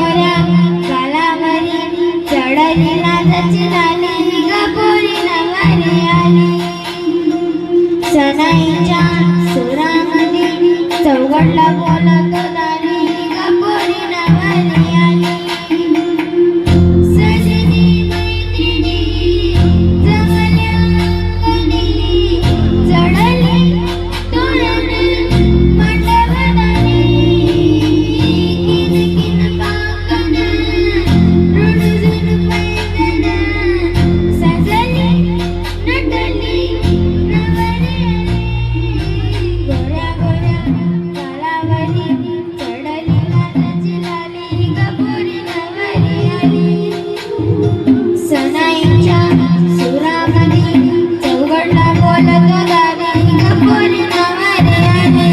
गोऱ्या गालावरी चढली लाजची लाली ग पोरी नवरी आली सनाईच्या सुरामध्ये चौघडला बोलतो दारी ग पोरी नवरी आली सजनी मैत्रिणी जमल्या अंगणी चढली तोरण मंडपदारी किन काकण रुणझुण पैंजण सजली नटली नवरी गोऱ्या गोऱ्या गालावरी चढली लाजची लाली ग पोरी नवरी आली सनाईच्या सुरामध्ये चौघडला बोलतो दारी ग पोरी नवरी आली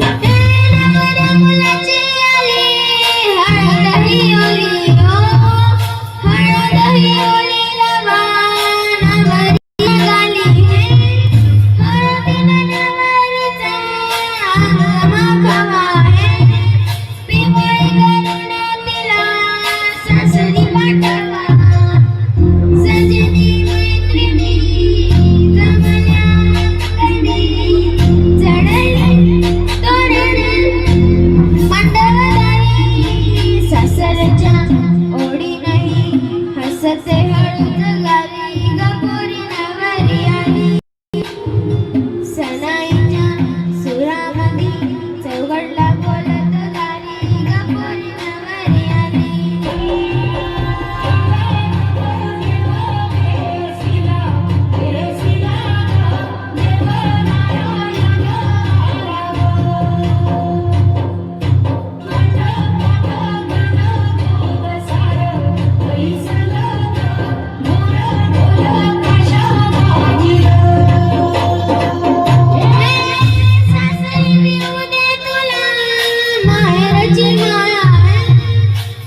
नवऱ्या मुलाची आली हळद ही ओली हळद ही ओली रवा नवरी गाली हळदीनं नवरीचा माखवा पिवळी करून तिला सासरी पाठवा सजनी मैत्रिणी जमल्या अंगणी चढली तोरण मंडपदारी सासरच्या ओढी नाही हसते हळूच गाली ग पोरी नवरी आली सनाईच्या सुरामध्ये चौघडला बोलतो दारी ग पोरी नवरी आली सासरी देऊ दे तुला माहेरची माया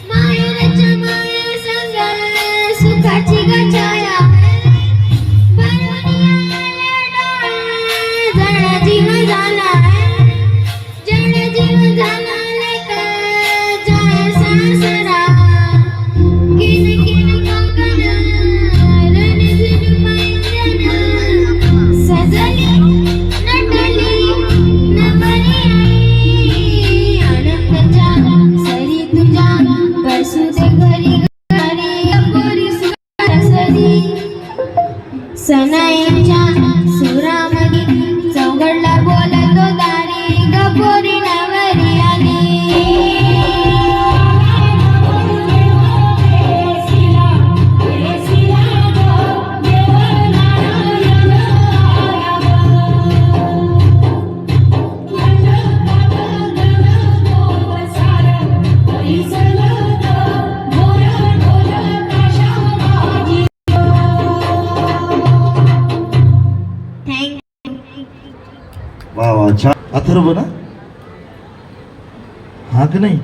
माहेरच्या माया संग सुखाची ग छाया भरून आल्या डोळा जण जीव झाला लेक जय सासरा किन किन काकण रणझुण पैंजण सजली नटली नवरी आई आनंदच्या सरी तुझ्या बसू दे घरी घरी पोरी सुरसरी सनाईच्या सुरामध्ये चौघडला बोलतो दारी ग पोरी नवरी आली वा वा छान. अथर्व ना हा की नाही